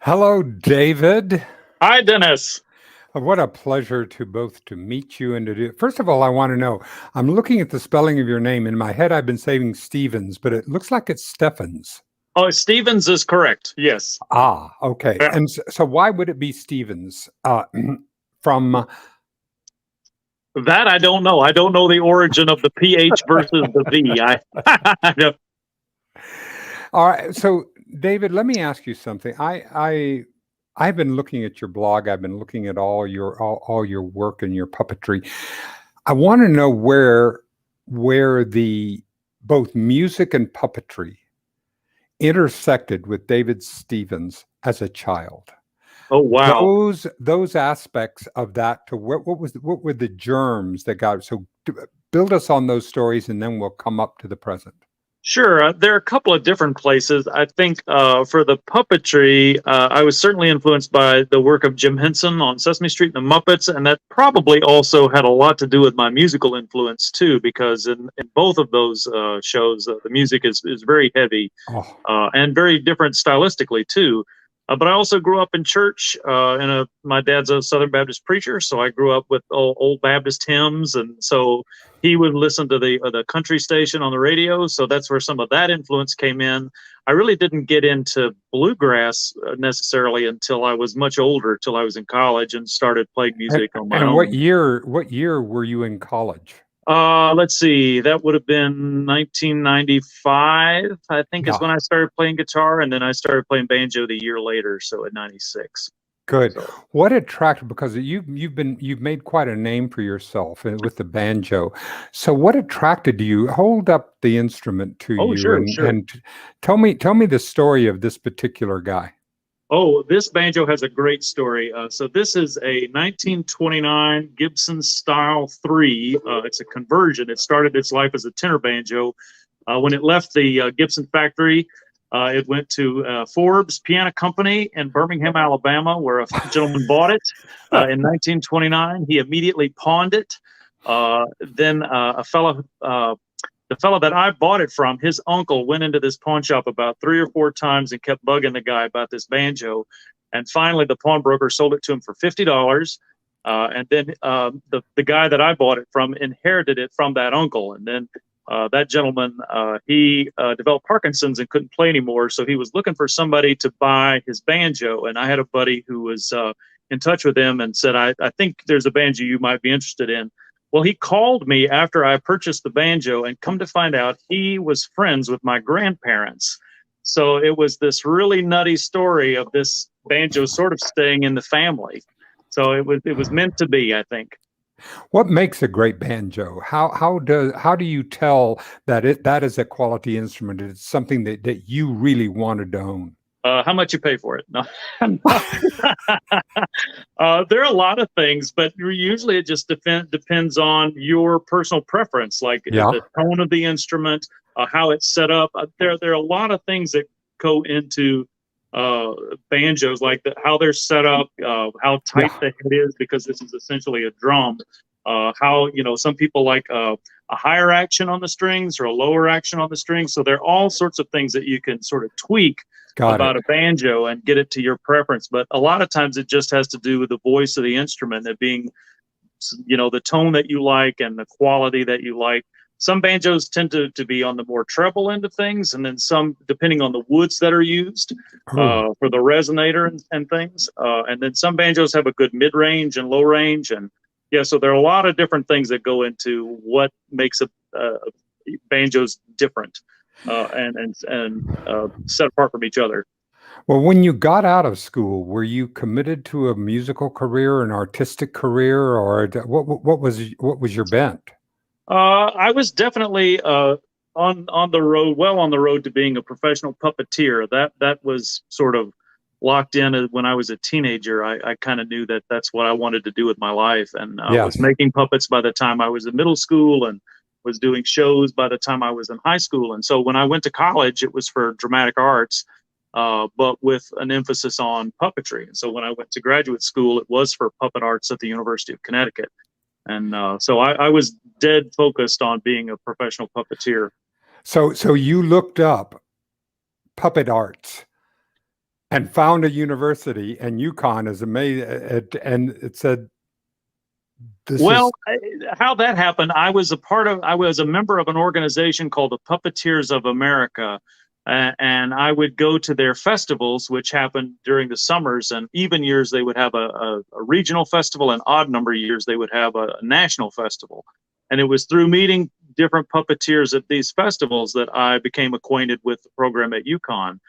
Hello, David. Hi, Dennis. What a pleasure to meet you and to do. First of all, I want to know. I'm looking at the spelling of your name. In my head, I've been saying Stevens, but it looks like it's Steffens. Oh, Stevens is correct. Yes. Ah, okay. Yeah. And so, why would it be Stevens? From That I don't know. I don't know the origin of the PH versus the V. I don't- All right. So, David, let me ask you something. I've been looking at your blog. I've been looking at all your work and your puppetry. I want to know where the both music and puppetry intersected with David Stevens as a child. oh, wow. Those aspects of that to what were the germs that got so build us on those stories and then we'll come up to the present. Sure. There are a couple of different places. I think for the puppetry, I was certainly influenced by the work of Jim Henson on Sesame Street and the Muppets, and that probably also had a lot to do with my musical influence too, because in both of those shows, the music is very heavy and very different stylistically too. But I also grew up in church. My dad's a Southern Baptist preacher, so I grew up with old Baptist hymns, and so he would listen to the country station on the radio. So that's where some of that influence came in. I really didn't get into bluegrass necessarily until I was much older, till I was in college and started playing music on my And own. what year were you in college? Let's see, that would have been 1995, I think, is when I started playing guitar, and then I started playing banjo the year later, so at 96. Good. So, What attracted because you've made quite a name for yourself with the banjo. So what attracted you? Hold up the instrument to oh, you sure, and sure. tell me the story of this particular guy. Oh, this banjo has a great story. So this is a 1929 Gibson Style 3. It's a conversion. It started its life as a tenor banjo. When it left the Gibson factory, it went to Forbes Piano Company in Birmingham, Alabama, where a gentleman bought it in 1929. He immediately pawned it. Then the fellow that I bought it from, his uncle went into this pawn shop about 3 or 4 times and kept bugging the guy about this banjo. And finally, the pawnbroker sold it to him for $50. And then the guy that I bought it from inherited it from that uncle. And then that gentleman, he developed Parkinson's and couldn't play anymore. So he was looking for somebody to buy his banjo. And I had a buddy who was in touch with him and said, I think there's a banjo you might be interested in. Well, he called me after I purchased the banjo, and come to find out, he was friends with my grandparents. So it was this really nutty story of this banjo sort of staying in the family. So it was meant to be, I think. What makes a great banjo? How do you tell that is a quality instrument? It's something that you really wanted to own. How much you pay for it? No. There are a lot of things, but usually it just depends on your personal preference, like the tone of the instrument, how it's set up. There are a lot of things that go into banjos, like how they're set up, how tight the head is, because this is essentially a drum. How some people like a higher action on the strings or a lower action on the strings. So there are all sorts of things that you can sort of tweak about a banjo and get it to your preference. But a lot of times it just has to do with the voice of the instrument, it being, the tone that you like and the quality that you like. Some banjos tend to be on the more treble end of things, and then some, depending on the woods that are used for the resonator and things. And then some banjos have a good mid-range and low range. And so there are a lot of different things that go into what makes banjos different. And set apart from each other. Well, when you got out of school, were you committed to a musical career, an artistic career, or what was your bent? I was definitely on the road, well on the road to being a professional puppeteer. That was sort of locked in when I was a teenager. I kind of knew that that's what I wanted to do with my life, and I was making puppets by the time I was in middle school, and was doing shows by the time I was in high school. And so when I went to college, it was for dramatic arts, but with an emphasis on puppetry. And so when I went to graduate school, it was for puppet arts at the University of Connecticut. And so I was dead focused on being a professional puppeteer. So you looked up puppet arts and found a university, and UConn is amazing. And it said, "This is." Well, how that happened, I was a member of an organization called the Puppeteers of America. And I would go to their festivals, which happened during the summers, and even years they would have a regional festival, and odd number of years they would have a national festival. And it was through meeting different puppeteers at these festivals that I became acquainted with the program at UConn,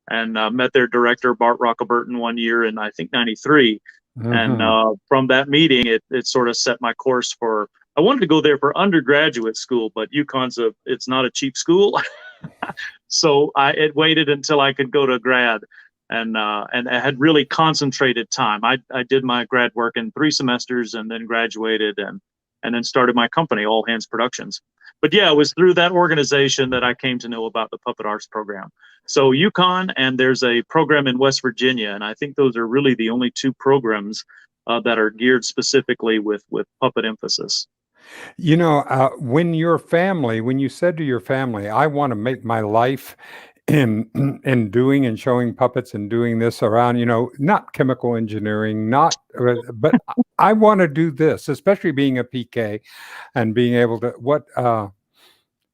and met their director, Bart Rockeburton, one year in, I think, 93. And from that meeting, it sort of set my course for, I wanted to go there for undergraduate school, but UConn's it's not a cheap school. So it waited until I could go to grad, and I had really concentrated time. I did my grad work in 3 semesters, and then graduated, and then started my company, All Hands Productions. But yeah, it was through that organization that I came to know about the Puppet Arts program. So UConn, and there's a program in West Virginia, and I think those are really the only 2 programs that are geared specifically with puppet emphasis. You know, when you said to your family, "I want to make my life in in doing and showing puppets and doing this around, not chemical engineering, not, but I want to do this," especially being a PK and being able to,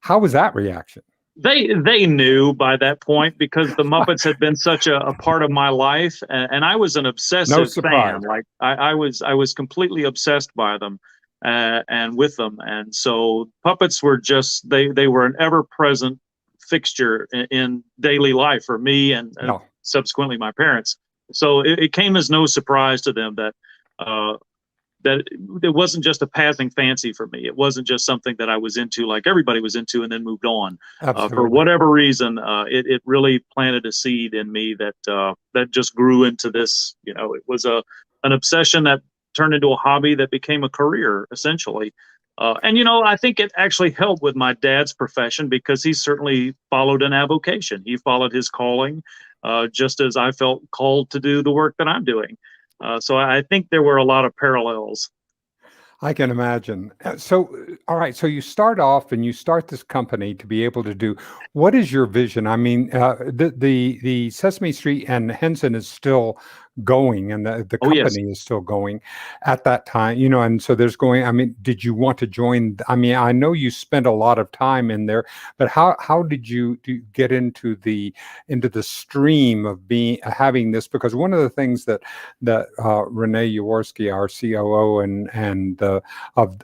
how was that reaction? They knew by that point, because the Muppets had been such a part of my life, and I was an No obsessive surprise. fan. Like I was completely obsessed by them, and with them, and so puppets were just they were an ever present fixture in daily life for me, and No. subsequently my parents. So it came as no surprise to them that uh, that it wasn't just a passing fancy for me. It wasn't just something that I was into like everybody was into and then moved on. For Absolutely. whatever reason, it really planted a seed in me that just grew into this. It was an obsession that turned into a hobby that became a career, essentially. And I think it actually helped with my dad's profession, because he certainly followed an avocation. He followed his calling, just as I felt called to do the work that I'm doing. So I think there were a lot of parallels. I can imagine. So, all right. So you start off and you start this company to be able to do. What is your vision? I mean, the Sesame Street and Henson is still going, and the Oh, yes. company is still going at that time. And so there's going. I mean, did you want to join? I mean, I know you spent a lot of time in there, but how did you get into the stream of having this? Because one of the things that Renée Yaworsky, our COO and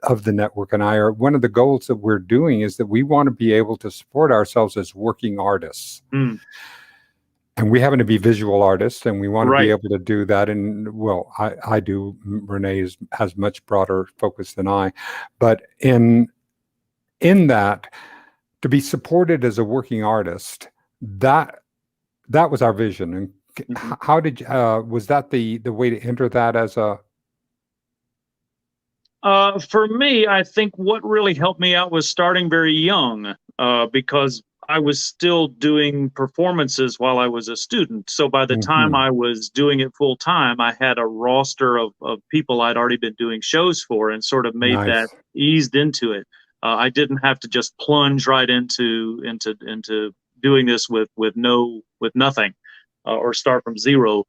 of the network, and I, are one of the goals that we're doing is that we want to be able to support ourselves as working artists. Mm. And we happen to be visual artists, and we want to be Right. able to do that. And well, I do. Renée has much broader focus than I, but in that, to be supported as a working artist, that was our vision. And Mhm. how did was that the way to enter that as a? For me, I think what really helped me out was starting very young, because I was still doing performances while I was a student. So by the time Mhm. I was doing it full time, I had a roster of people I'd already been doing shows for, and sort of made that Nice. eased into it. I didn't have to just plunge right into doing this with nothing, or start from zero.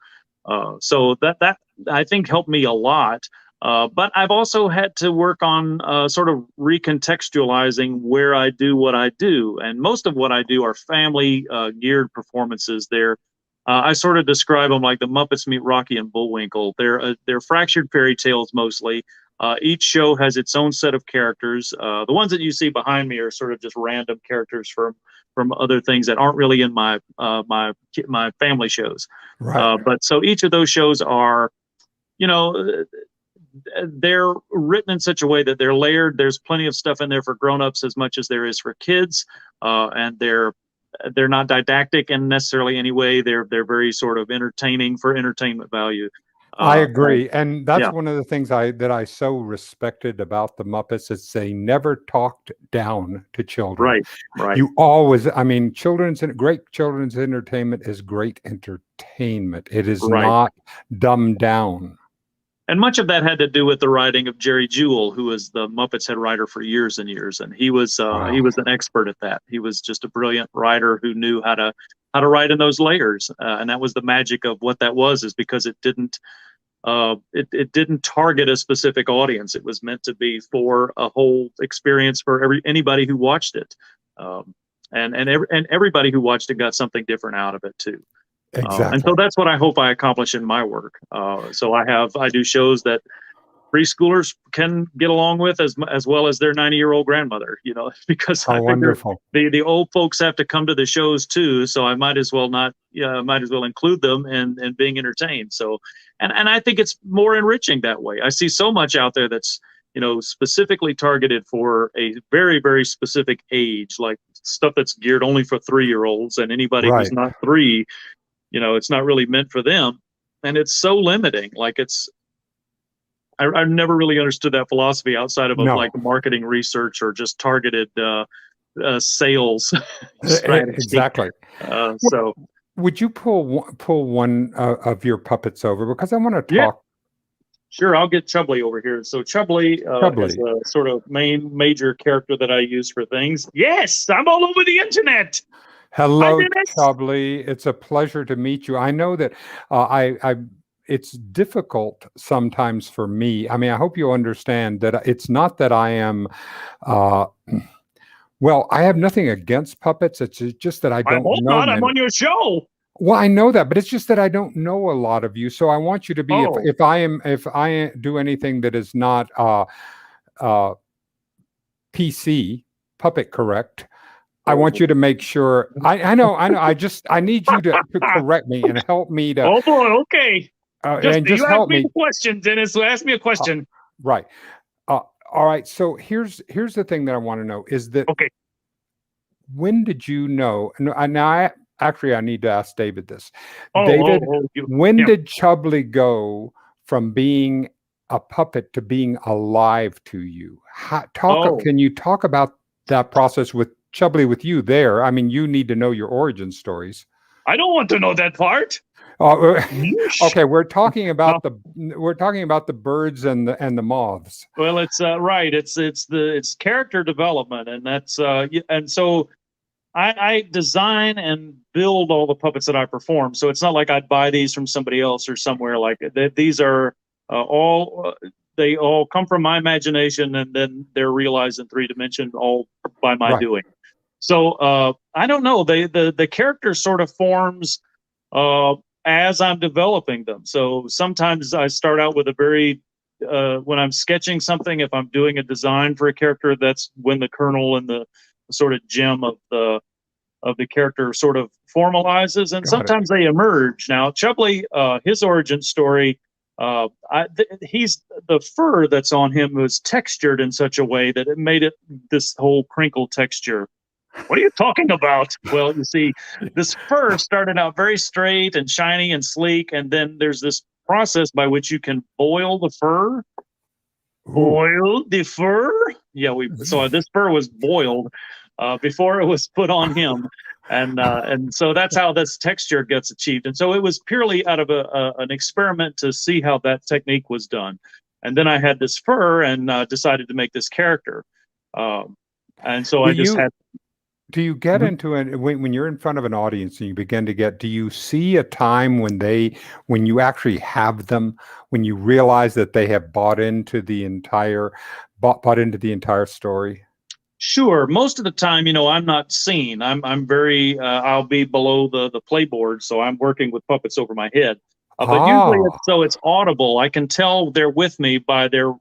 So that I think helped me a lot. But I've also had to work on sort of recontextualizing where I do what I do. And most of what I do are family geared performances. I sort of describe them like the Muppets meet Rocky and Bullwinkle. They're fractured fairy tales mostly. Each show has its own set of characters. The ones that you see behind me are sort of just random characters from other things that aren't really in my family shows. Right. But so each of those shows are, you know, they're written in such a way that they're layered. There's plenty of stuff in there for grown-ups as much as there is for kids, and they're not didactic in necessarily any way. They're very sort of entertaining for entertainment value. I Uh, agree, and that's yeah, one of the things I so respected about the Muppets is they never talked down to children. right, right, You always, I mean, great children's entertainment is great entertainment. It is right. not dumbed down. And much of that had to do with the writing of Jerry Jewell, who was the Muppets head writer for years and years, and he was Wow. an expert at that. He was just a brilliant writer who knew how to how to write in those layers, and that was the magic of what that was, is because it didn't it didn't target a specific audience. It was meant to be for a whole experience for anybody who watched it, and everybody who watched it got something different out of it too. And so Exactly. that's what I hope I accomplish in my work. So I do shows that preschoolers can get along with as well as their 90-year-old grandmother, because How I figure wonderful. the old folks have to come to the shows too. So I might as well include them in being entertained. So, and I think it's more enriching that way. I see so much out there that's, specifically targeted for a very, very specific age, like stuff that's geared only for 3-year-olds, and anybody who's Right. not 3, it's not really meant for them. And it's so limiting. Like I've never really understood that philosophy outside of No. like marketing research or just targeted sales strategy. Exactly. So Would you pull one of your puppets over, because I want to yeah, talk. sure. I'll get Chubbly over here. So Chubbly is Chubbly. a sort of major character that I use for things. Yes, I'm all over the internet. Hello, Hi, Dennis. Chubbly. It's a pleasure to meet you. I know that it's difficult sometimes for me. I mean, I hope you understand that it's not that I am. Well, I have nothing against puppets. It's just that I I don't hope know not. I'm many. on your show. Well, I know that, but it's just that I don't know a lot of you. So I want you to be, Oh. if I do anything that is not PC, puppet correct, I want you to make sure. I know. I need you to correct me and help me to. Oh boy. Okay. And just you help ask me me. a question, Dennis. Ask me a question. Right. All right. So here's the thing that I want to know is that. Okay. When did you know? Now, I need to ask David this. Oh, David, when yeah. did Chubbly go from being a puppet to being alive to you? Can you talk about that process with Chubbly with you there? I mean, you need to know your origin stories. I don't want to know that part. Okay, we're talking about the birds and the moths. Well, it's right. It's character development, and that's and so I design and build all the puppets that I perform. So it's not like I'd buy these from somebody else or somewhere like it. These are they all come from my imagination, and then they're realized in 3 dimension all by my doing. So I don't know. The character sort of forms as I'm developing them. So sometimes I start out with a very when I'm sketching something, if I'm doing a design for a character, that's when the kernel and the sort of gem of the character sort of formalizes, and sometimes they emerge. Now, Chubbly, his origin story, he's the fur that's on him was textured in such a way that it made it this whole crinkle texture. What are you talking about? Well, you see, this fur started out very straight and shiny and sleek, and then there's this process by which you can boil the fur. Ooh. Boil the fur? Yeah, so this fur was boiled before it was put on him, and so that's how this texture gets achieved. And so it was purely out of an experiment to see how that technique was done. And then I had this fur and decided to make this character, and so I just had. Do you get into it when you're in front of an audience and you begin to do you see a time when you actually have them, when you realize that they have bought into the entire story? Sure. Most of the time, I'm not seen. I'm very, I'll be below the playboard. So I'm working with puppets over my head. But usually it's audible. I can tell they're with me by their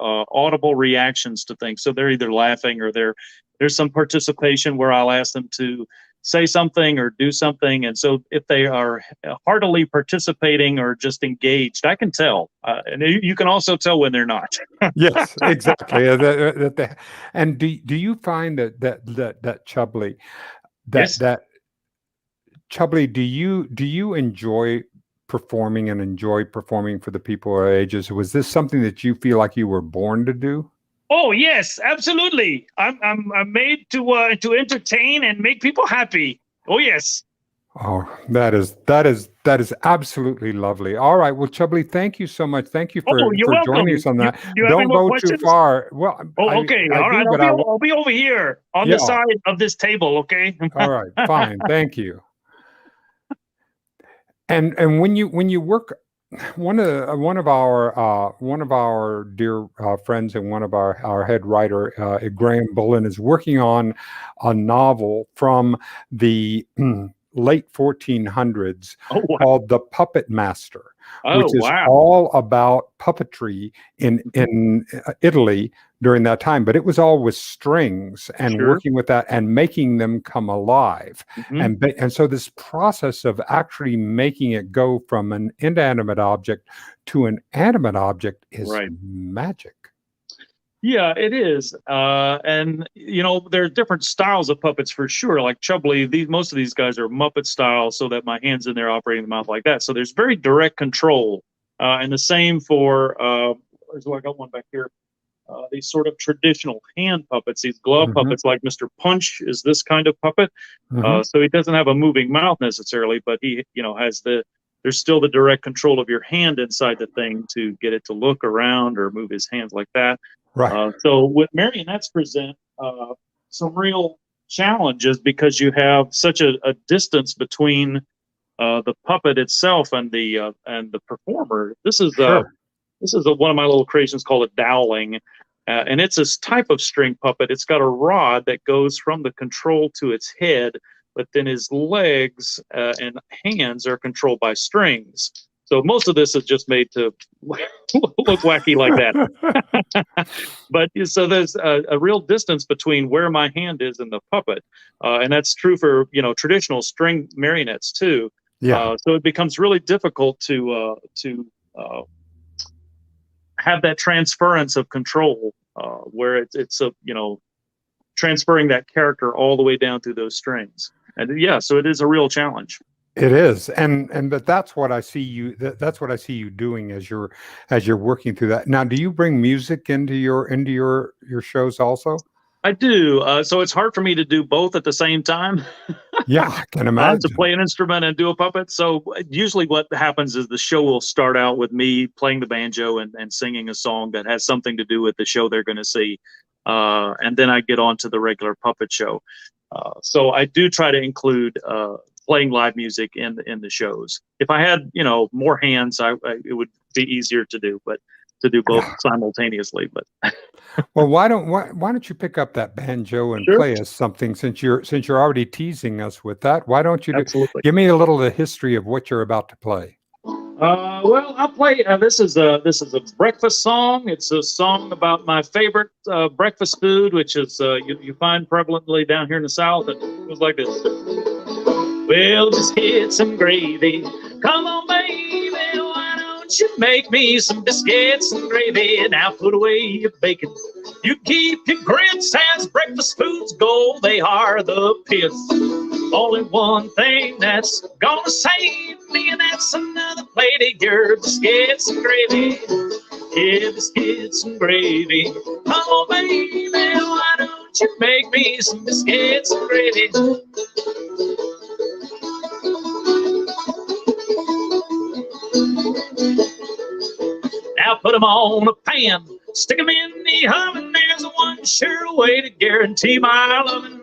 audible reactions to things. So they're either laughing or there's some participation where I'll ask them to say something or do something. And so if they are heartily participating or just engaged, I can tell. And you can also tell when they're not. Yes, exactly. And do you find that Chubbly, Chubbly, do you enjoy performing for the people our ages? Was this something that you feel like you were born to do? Oh yes, absolutely. I'm made to entertain and make people happy. Oh yes. Oh, that is absolutely lovely. All right, well, Chubbly, thank you so much. Thank you for joining us on that. Don't go too far. Well, okay, all right. I'll be over here on the side of this table. Okay. All right, fine. Thank you. And when you work, one of our dear friends and one of our head writer, Graham Bullen, is working on a novel from the late 1400s Oh, wow. called The Puppet Master, which Oh, is wow. all about puppetry in Italy during that time. But it was all with strings and Sure. working with that and making them come alive. Mhm. And so this process of actually making it go from an inanimate object to an animate object is Right. magic. Yeah, it is. And there are different styles of puppets for sure. Like Chubbly, most of these guys are Muppet style, so that my hand's in there operating the mouth like that. So there's very direct control. And the same for I got one back here. These sort of traditional hand puppets, these glove Mhm. puppets, like Mr. Punch is this kind of puppet. Mhm. So he doesn't have a moving mouth necessarily, but he, has there's still the direct control of your hand inside the thing to get it to look around or move his hands like that. Right. So with marionettes present some real challenges because you have such a distance between the puppet itself and the performer. This is Sure. one of my little creations called a dowling, and it's this type of string puppet. It's got a rod that goes from the control to its head, but then his legs and hands are controlled by strings. So most of this is just made to look wacky like that. But so there's a real distance between where my hand is and the puppet, and that's true for traditional string marionettes too. Yeah. So it becomes really difficult to have that transference of control, where it's transferring that character all the way down through those strings. And yeah, so it is a real challenge. It is, but that's what I see you. That's what I see you doing as you're working through that. Now, do you bring music into your shows also? I do. So it's hard for me to do both at the same time. Yeah, I can To imagine. play an instrument and do a puppet. So usually what happens is the show will start out with me playing the banjo and singing a song that has something to do with the show they're going to see. And then I get on to the regular puppet show. So I do try to include playing live music in the shows. If I had, more hands, it would be easier to do, but to do both simultaneously. But Well, why don't you pick up that banjo and sure, play us something since you're already teasing us with that? Why don't you absolutely. give me a little of the history of what you're about to play? Well, I'll play. This is a breakfast song. It's a song about my favorite breakfast food, which is you find prevalently down here in the South. It goes like this. Well, just get some gravy. Come on, baby. Why don't you make me some biscuits and gravy? Now put away your bacon. You keep your grits as breakfast foods go. They are the pits. Only one thing that's gonna save me, and that's another plate of your biscuits and gravy. Yeah, biscuits and gravy. Come on, baby. Why don't you make me some biscuits and gravy? Now put them on a pan, stick them in the oven. There's one sure way to guarantee my loving.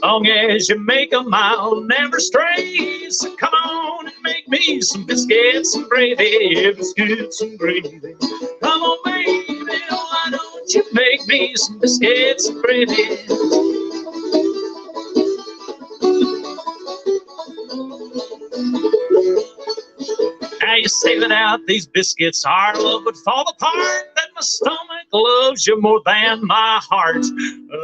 Long as you make them, I'll never stray. So come on and make me some biscuits and gravy. Biscuits and gravy. Come on, baby, why don't you make me some biscuits and gravy? Now you're saving out these biscuits, our love would fall apart. That my stomach loves you more than my heart.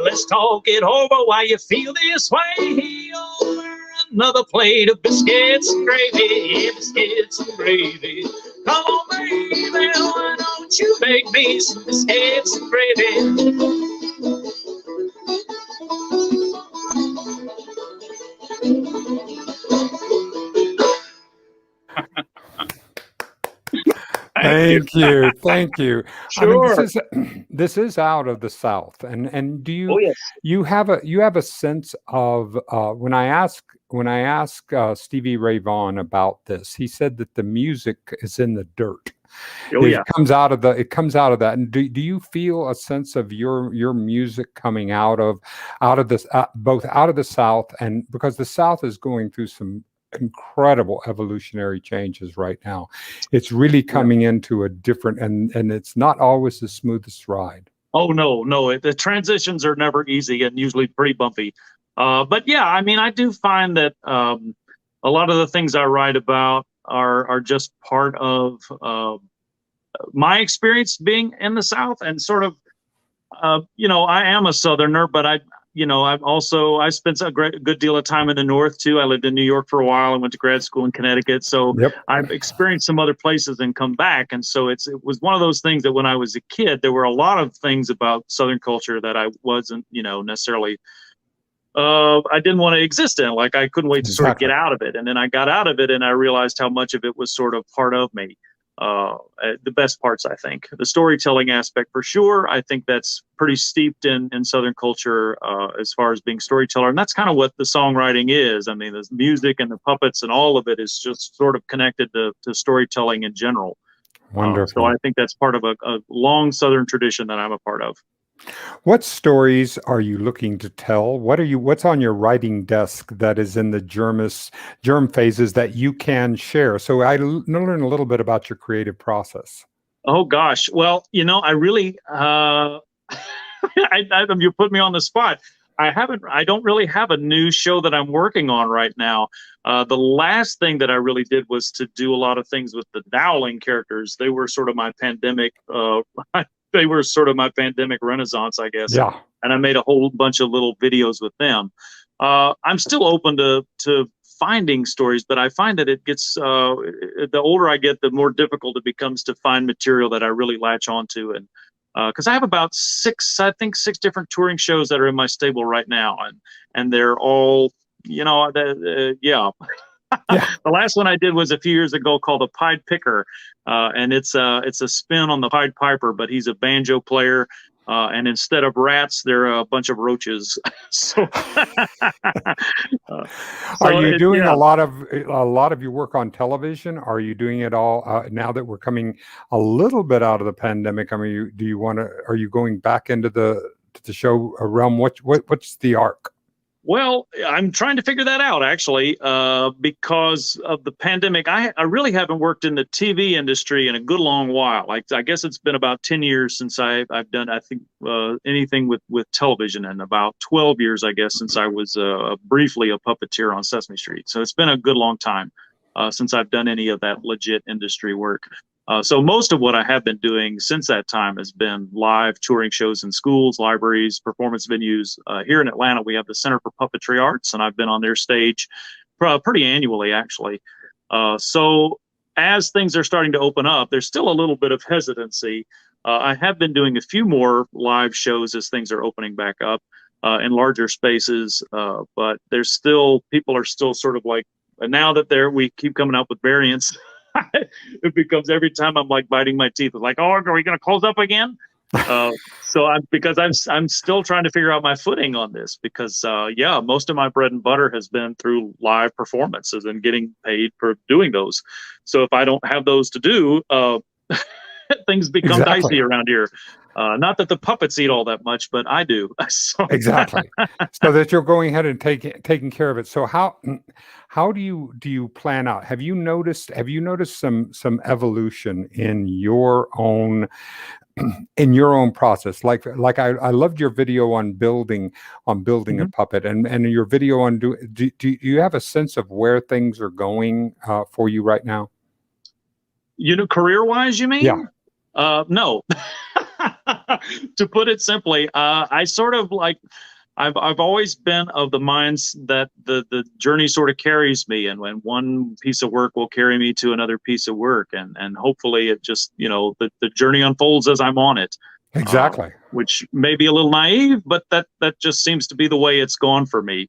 Let's talk it over while you feel this way. Over another plate of biscuits and gravy. Biscuits and gravy. Come on, baby, why don't you make me some biscuits and gravy? Thank you, thank you. I mean, Sure. this is out of the South, and do Oh, yes. you have a sense of when I ask Stevie Ray Vaughan about this, he said that the music is in the dirt. Oh, yeah. It comes out of that. And do you feel a sense of your music coming out of this both out of the South, and because the South is going through some incredible evolutionary changes right now. It's really coming into a different, and it's not always the smoothest ride. Oh, no. The transitions are never easy and usually pretty bumpy. But yeah, I mean, I do find that a lot of the things I write about are just part of my experience being in the South, and sort of, I am a Southerner, but I spent a good deal of time in the North too. I lived in New York for a while. I went to grad school in Connecticut, so I've experienced some other places and come back. And so it was one of those things that when I was a kid, there were a lot of things about Southern culture that I wasn't, necessarily. I didn't want to exist in. Like, I couldn't wait to sort of get out of it. And then I got out of it, and I realized how much of it was sort of part of me. The best parts, I think, the storytelling aspect for sure. I think that's pretty steeped in Southern culture as far as being storyteller, and that's kind of what the songwriting is. I mean, the music and the puppets and all of it is just sort of connected to storytelling in general. Wonderful. So I think that's part of a long Southern tradition that I'm a part of. What stories are you looking to tell? What's on your writing desk that is in the germ phases that you can share? So I learn a little bit about your creative process. Oh gosh. Well, I really, you put me on the spot. I don't really have a new show that I'm working on right now. The last thing that I really did was to do a lot of things with the Dowling characters. They were sort of my pandemic, renaissance, I guess. Yeah. And I made a whole bunch of little videos with them. I'm still open to finding stories, but I find that it gets, the older I get, the more difficult it becomes to find material that I really latch onto. And because I have about six different touring shows that are in my stable right now, and they're all, The last one I did was a few years ago called The Pied Picker, and it's a spin on the Pied Piper, but he's a banjo player, and instead of rats, they're a bunch of roaches. Are you doing a lot of your work on television? Are you doing it all now that we're coming a little bit out of the pandemic? I mean, are you going back into the show realm? What's the arc? Well, I'm trying to figure that out, actually, because of the pandemic. I really haven't worked in the TV industry in a good long while. Like, I guess it's been about 10 years since I've done, I think, anything with television, and about 12 years, I guess, since I was briefly a puppeteer on Sesame Street. So it's been a good long time since I've done any of that legit industry work. So most of what I have been doing since that time has been live touring shows in schools, libraries, performance venues. Here in Atlanta, we have the Center for Puppetry Arts, and I've been on their stage pretty annually, actually. So as things are starting to open up, there's still a little bit of hesitancy. I have been doing a few more live shows as things are opening back up in larger spaces, but people are still sort of like, and now that we keep coming up with variants, it becomes every time I'm like biting my teeth. It's like, oh, are we going to close up again? So I'm still trying to figure out my footing on this, because most of my bread and butter has been through live performances and getting paid for doing those. So if I don't have those to do, things become dicey around here. Not that the puppets eat all that much, but I do. Exactly. So that you're going ahead and taking care of it. So how do you plan out? Have you noticed some evolution in your own process? Like I loved your video on building a puppet, and your video on do you have a sense of where things are going for you right now? Career-wise, you mean? Yeah. No. To put it simply, I sort of like, I've always been of the minds that the journey sort of carries me, and when one piece of work will carry me to another piece of work, and hopefully it just, the journey unfolds as I'm on it. Exactly. Which may be a little naive, but that just seems to be the way it's gone for me.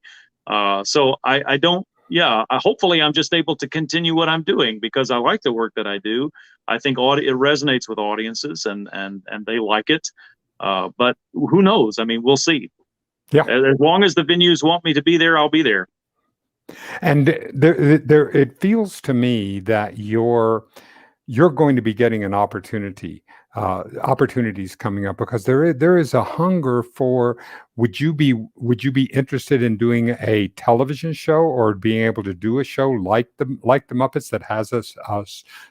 So I don't. Yeah, hopefully I'm just able to continue what I'm doing, because I like the work that I do. I think it resonates with audiences, and they like it. But who knows? I mean, we'll see. Yeah. As long as the venues want me to be there, I'll be there. And it feels to me that you're going to be getting an opportunities coming up, because there is a hunger for. Would you be interested in doing a television show, or being able to do a show like the Muppets that has a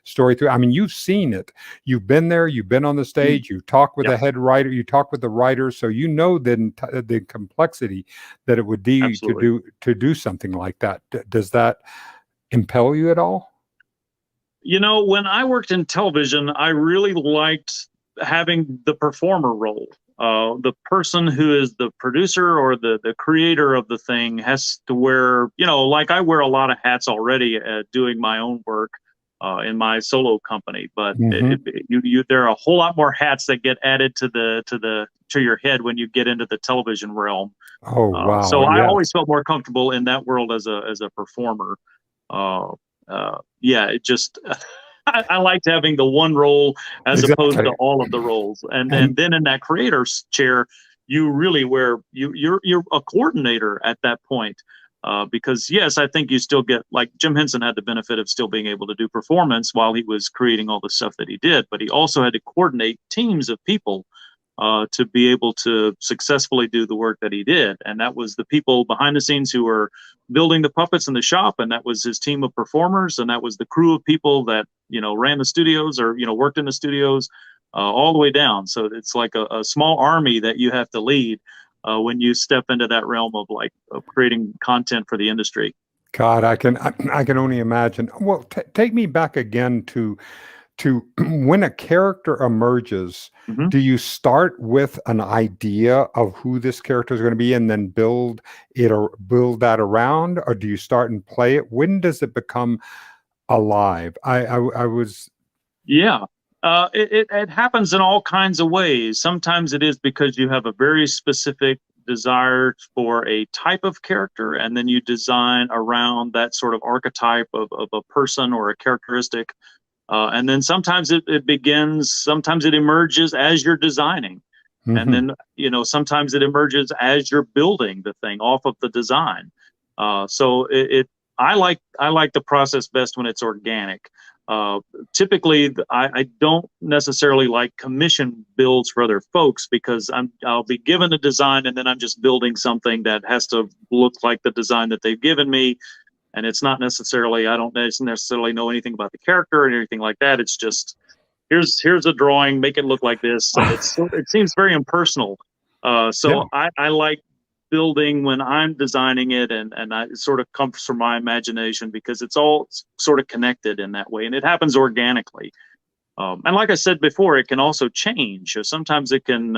story through? I mean, you've seen it, you've been there, you've been on the stage, you talk with Yep. the head writer, you talk with the writers, so you know the complexity that it would be Absolutely. to do something like that. Does that impel you at all? You know, when I worked in television, I really liked having the performer role. The person who is the producer or the creator of the thing has to wear, you know, like I wear a lot of hats already doing my own work in my solo company, but there are a whole lot more hats that get added to your head when you get into the television realm. Oh, wow. So I Yes. always felt more comfortable in that world as a performer. Yeah, it just I liked having the one role as opposed Exactly. to all of the roles. And And then in that creator's chair, you really you're a coordinator at that point. Because yes, I think you still get, like Jim Henson had the benefit of still being able to do performance while he was creating all the stuff that he did, but he also had to coordinate teams of people to be able to successfully do the work that he did. And that was the people behind the scenes who were building the puppets in the shop, and that was his team of performers, and that was the crew of people that, you know, ran the studios or, you know, worked in the studios, all the way down. So it's like a small army that you have to lead when you step into that realm of creating content for the industry. God, I can only imagine. Well, take me back again to when a character emerges. Mhm. Do you start with an idea of who this character is going to be and then build that around, or do you start and play it? When does it become alive? I was. Yeah. It happens in all kinds of ways. Sometimes it is because you have a very specific desire for a type of character, and then you design around that sort of archetype of a person or a characteristic. And then sometimes it begins, sometimes it emerges as you're designing. And then, you know, sometimes it emerges as you're building the thing off of the design. So I like the process best when it's organic. Typically, I don't necessarily like commission builds for other folks, because I'll be given a design and then I'm just building something that has to look like the design that they've given me. And it's not necessarily, I don't necessarily know anything about the character or anything like that. It's just, here's a drawing, make it look like this. And it seems very impersonal. So Yeah. I like building when I'm designing it, and it sort of comes from my imagination, because it's all sort of connected in that way, and it happens organically. And like I said before, it can also change. So sometimes it can,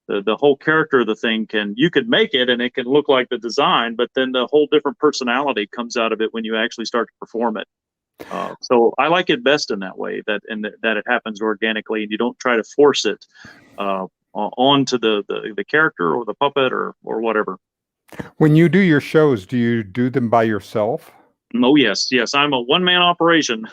the whole character of the thing you could make it and it can look like the design, but then the whole different personality comes out of it when you actually start to perform it. So I like it best in that way, that it happens organically and you don't try to force it onto the character or the puppet or whatever. When you do your shows, do you do them by yourself? Oh yes, I'm a one-man operation.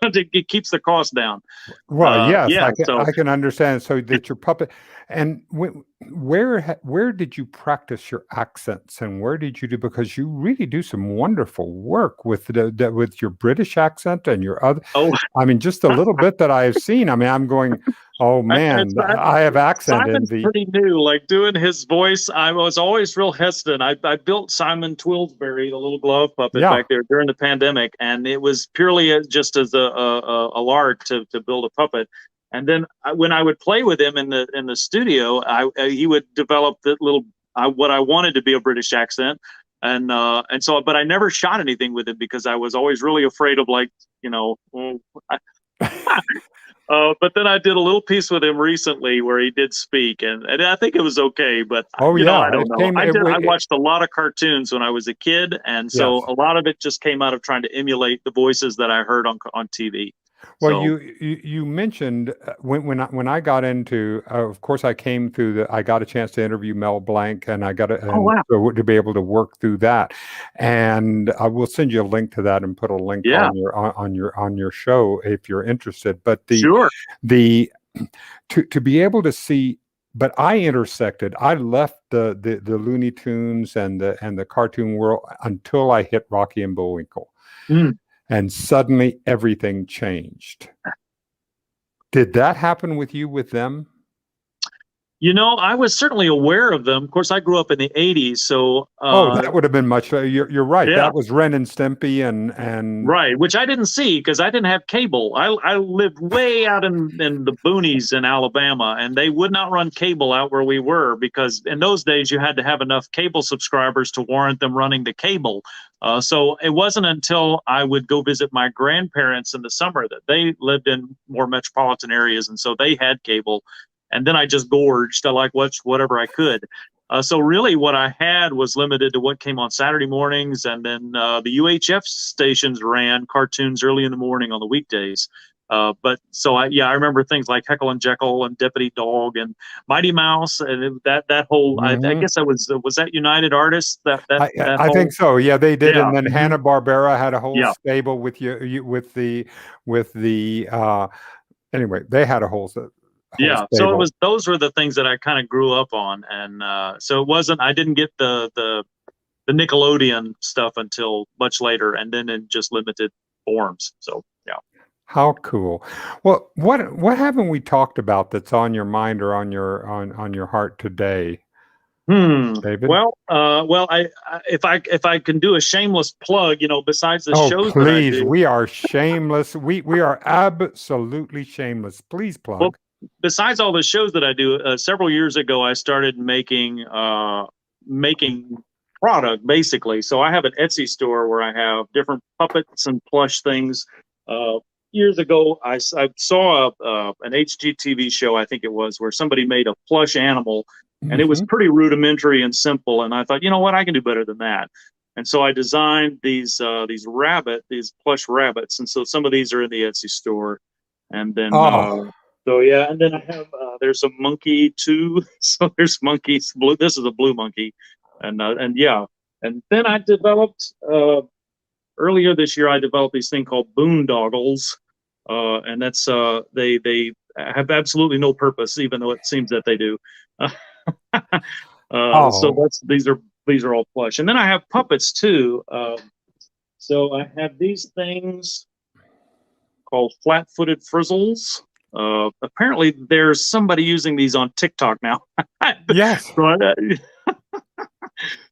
It keeps the cost down. Well, yes, Yeah, so I can understand. So that your puppet, and where did you practice your accents, and where did you do? Because you really do some wonderful work with with your British accent and your other. oh, I mean, just a little bit that I've seen. I mean, I'm going, oh man, I have accent in Simon's the. pretty new. Like doing his voice, I was always real hesitant. I built Simon Twillsbury, the little glove puppet, Yeah. back there during the pandemic, and it was purely just as a lark to build a puppet. And then when I would play with him in the studio, he would develop the little what I wanted to be a British accent, and so, but I never shot anything with it because I was always really afraid of, like, you know. But then I did a little piece with him recently where he did speak, and I think it was okay. But Oh you know, I yeah, don't it know. came. I watched a lot of cartoons when I was a kid, and so Yes. a lot of it just came out of trying to emulate the voices that I heard on TV. Well, So you mentioned when I got into, of course, I came through I got a chance to interview Mel Blanc, and I got oh wow, to be able to work through that, and I will send you a link to that and put a link yeah, on your show if you're interested. But sure, the to be able to see. But I intersected. I left the Looney Tunes and the cartoon world until I hit Rocky and Bullwinkle. mm, and suddenly everything changed. Did that happen with you with them? I was certainly aware of them. Of course, I grew up in the 80s, so That would have been much. You're right. yeah. That was Ren and Stimpy and Right, which I didn't see because I didn't have cable. I lived way out in the boonies in Alabama, and they would not run cable out where we were because in those days you had to have enough cable subscribers to warrant them running the cable. So it wasn't until I would go visit my grandparents in the summer that they lived in more metropolitan areas, and so they had cable. And then I just gorged. I like watched whatever I could. So really what I had was limited to what came on Saturday mornings, and then the UHF stations ran cartoons early in the morning on the weekdays. But so I remember things like Heckle and Jekyll and Deputy Dog and Mighty Mouse and that whole. I guess I was that United Artists I think so. Yeah, they did. Yeah. And then Hanna-Barbera had a whole Yeah. stable with with the anyway, they had a whole Yeah, so stable. those were the things that I kind of grew up on, and so it wasn't. I didn't get the Nickelodeon stuff until much later, and then in just limited forms. So yeah. How cool. Well, what haven't we talked about that's on your mind or on your heart today, David? Well, I if I can do a shameless plug, besides the shows that I please, do. we are shameless. We are absolutely shameless. Please plug. Well, besides all the shows that I do, several years ago I started making product basically. So I have an Etsy store where I have different puppets and plush things. Years ago, I saw an HGTV show, I think it was, where somebody made a plush animal, and it was pretty rudimentary and simple. And I thought, you know what, I can do better than that. And so I designed these plush rabbits, and so some of these are in the Etsy store. And then so yeah, and then I have there's a monkey too. So there's monkeys. Blue. This is a blue monkey, and yeah, and then I developed earlier this year. I developed this thing called Boondoggles, and that's they have absolutely no purpose, even though it seems that they do. So these are all plush, and then I have puppets too. So I have these things called flat-footed frizzles. Apparently, there's somebody using these on TikTok now. Yes.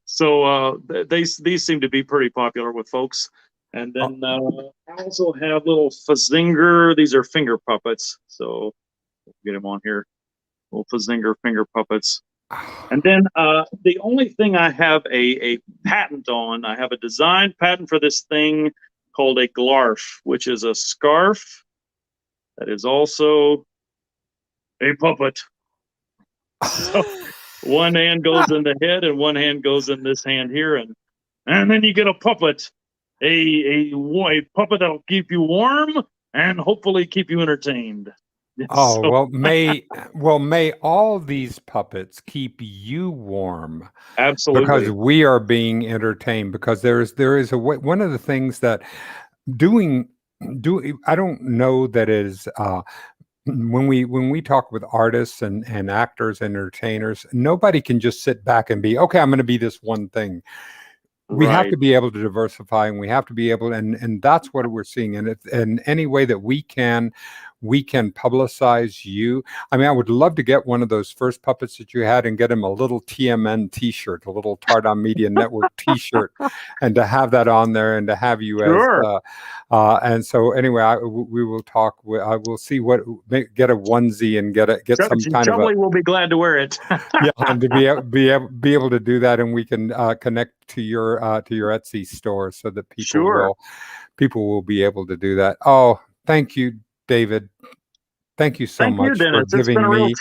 So these seem to be pretty popular with folks. And then I also have little Fazinger. These are finger puppets. So get them on here. Little Fazinger finger puppets. And then the only thing I have a patent on, I have a design patent for this thing called a glarf, which is a scarf that is also a puppet. So one hand goes in the head and one hand goes in this hand here, and then you get a puppet, a puppet that'll keep you warm and hopefully keep you entertained. Well, may all these puppets keep you warm. Absolutely. Because we are being entertained. Because there is a way. One of the things that I don't know that is when we talk with artists and actors and entertainers, nobody can just sit back and be, okay, I'm going to be this one thing. We have to be able to diversify, and we have to be able, and that's what we're seeing. And in any way that we can publicize you. I mean, I would love to get one of those first puppets that you had and get him a little TMN T-shirt, a little Tardan Media Network T-shirt, and to have that on there and to have you as. And so anyway, we will talk. I will see get a onesie and get some kind of. Chubbly will be glad to wear it. Yeah, and to be able to do that, and we can connect to your Etsy store so that people will be able to do that. Oh, thank you, David. Thank you so much for giving me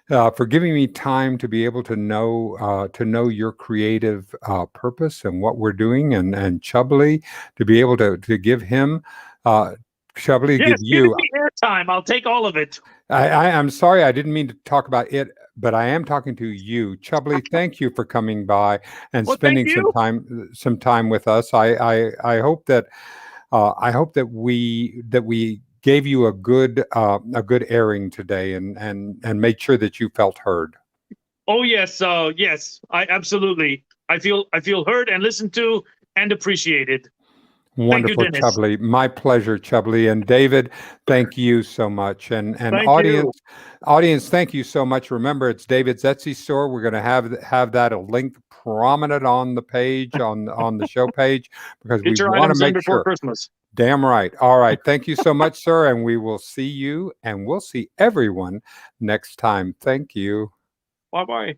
for giving me time to be able to know your creative purpose and what we're doing, and Chubbly to be able to give him Chubbly give you airtime. I'll take all of it. I'm sorry, I didn't mean to talk about it, but I am talking to you, Chubbly. Thank you for coming by and spending some time with us. I hope that we gave you a good airing today and made sure that you felt heard. Oh yes, yes, I absolutely. I feel heard and listened to and appreciated. Wonderful, Dennis. Chubbly. My pleasure, Chubbly. And David, thank you so much. And Thank audience, thank you so much. Remember, it's David's Etsy store. We're going to have that a link prominent on the page, on the show page, because Get we your want to items in make before sure. Christmas. Damn right. All right. Thank you so much, sir. And we will see you and we'll see everyone next time. Thank you. Bye-bye.